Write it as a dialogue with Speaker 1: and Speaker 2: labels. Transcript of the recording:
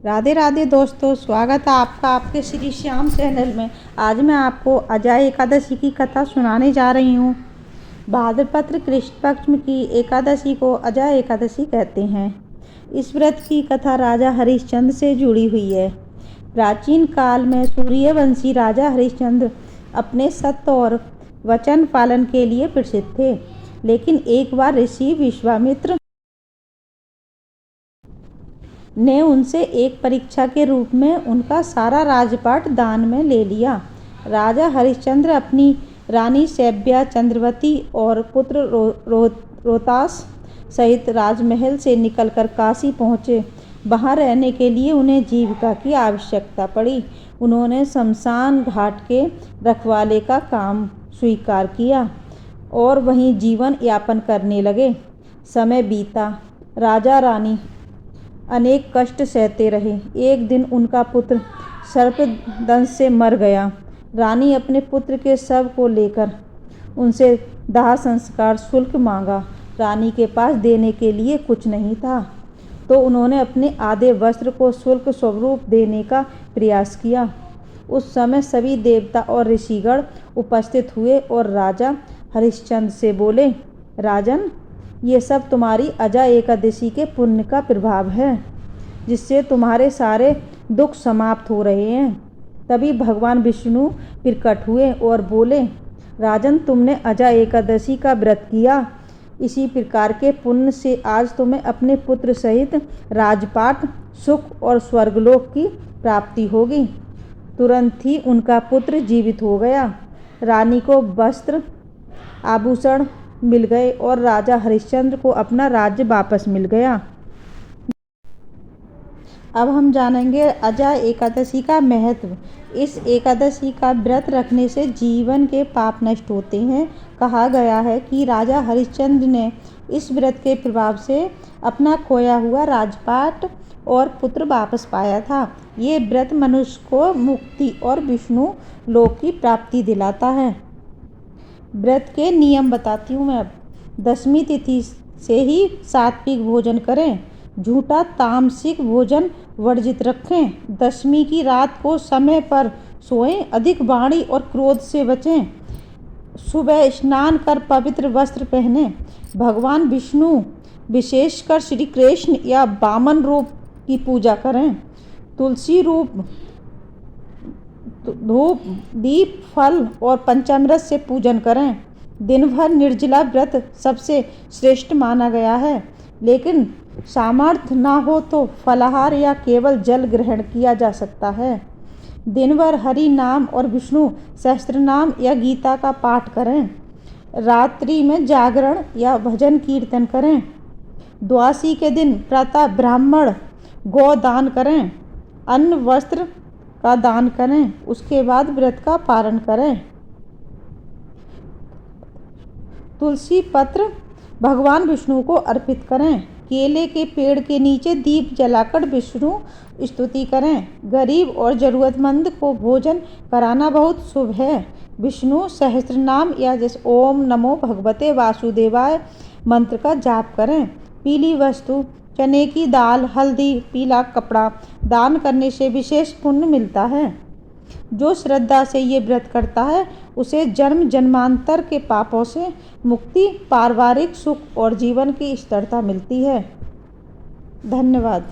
Speaker 1: राधे राधे दोस्तों, स्वागत है आपका आपके श्री श्याम चैनल में। आज मैं आपको अजय एकादशी की कथा सुनाने जा रही हूँ। भाद्रपद कृष्ण पक्ष की एकादशी को अजय एकादशी कहते हैं। इस व्रत की कथा राजा हरिश्चंद्र से जुड़ी हुई है। प्राचीन काल में सूर्यवंशी राजा हरिश्चंद्र अपने सत्य और वचन पालन के लिए प्रसिद्ध थे, लेकिन एक बार ऋषि विश्वामित्र ने उनसे एक परीक्षा के रूप में उनका सारा राजपाट दान में ले लिया। राजा हरिश्चंद्र अपनी रानी शैब्या, चंद्रवती और पुत्र रोहतास सहित राजमहल से निकलकर काशी पहुँचे। वहाँ रहने के लिए उन्हें जीविका की आवश्यकता पड़ी। उन्होंने शमशान घाट के रखवाले का काम स्वीकार किया और वहीं जीवन यापन करने लगे। समय बीता, राजा रानी अनेक कष्ट सहते रहे। एक दिन उनका पुत्र सर्पदंश से मर गया। रानी अपने पुत्र के शव को लेकर उनसे दाह संस्कार शुल्क मांगा। रानी के पास देने के लिए कुछ नहीं था, तो उन्होंने अपने आधे वस्त्र को शुल्क स्वरूप देने का प्रयास किया। उस समय सभी देवता और ऋषिगण उपस्थित हुए और राजा हरिश्चंद्र से बोले, राजन, ये सब तुम्हारी अजय एकादशी के पुण्य का प्रभाव है, जिससे तुम्हारे सारे दुख समाप्त हो रहे हैं। तभी भगवान विष्णु प्रकट हुए और बोले, राजन, तुमने अजय एकादशी का व्रत किया, इसी प्रकार के पुण्य से आज तुम्हें अपने पुत्र सहित राजपाट, सुख और स्वर्गलोक की प्राप्ति होगी। तुरंत ही उनका पुत्र जीवित हो गया। रानी को वस्त्र आभूषण मिल गए और राजा हरिश्चंद्र को अपना राज्य वापस मिल गया। अब हम जानेंगे अजय एकादशी का महत्व। इस एकादशी का व्रत रखने से जीवन के पाप नष्ट होते हैं। कहा गया है कि राजा हरिश्चंद्र ने इस व्रत के प्रभाव से अपना खोया हुआ राजपाट और पुत्र वापस पाया था। ये व्रत मनुष्य को मुक्ति और विष्णु लोक की प्राप्ति दिलाता है। व्रत के नियम बताती हूँ मैं अब। दशमी तिथि से ही सात्विक भोजन करें, झूठा तामसिक भोजन वर्जित रखें, दशमी की रात को समय पर सोएं, अधिक वाणी और क्रोध से बचें, सुबह स्नान कर पवित्र वस्त्र पहनें, भगवान विष्णु विशेषकर श्री कृष्ण या वामन रूप की पूजा करें, तुलसी रूप धूप, दीप, फल और पंचामृत से पूजन करें। दिन भर निर्जला व्रत सबसे श्रेष्ठ माना गया है, लेकिन सामर्थ्य ना हो तो फलाहार या केवल जल ग्रहण किया जा सकता है। दिन भर हरि नाम और विष्णु सहस्त्र नाम या गीता का पाठ करें। रात्रि में जागरण या भजन कीर्तन करें। द्वादशी के दिन प्रातः ब्राह्मण गौ दान करें, अन्न वस्त्र का दान करें, उसके बाद व्रत का पारण करें। तुलसी पत्र भगवान विष्णु को अर्पित करें। केले के पेड़ के नीचे दीप जलाकर विष्णु स्तुति करें। गरीब और जरूरतमंद को भोजन कराना बहुत शुभ है। विष्णु सहस्त्र नाम या जैसे ओम नमो भगवते वासुदेवाय मंत्र का जाप करें। पीली वस्तु, चने की दाल, हल्दी, पीला कपड़ा दान करने से विशेष पुण्य मिलता है। जो श्रद्धा से ये व्रत करता है उसे जन्म जन्मांतर के पापों से मुक्ति, पारिवारिक सुख और जीवन की स्थिरता मिलती है। धन्यवाद।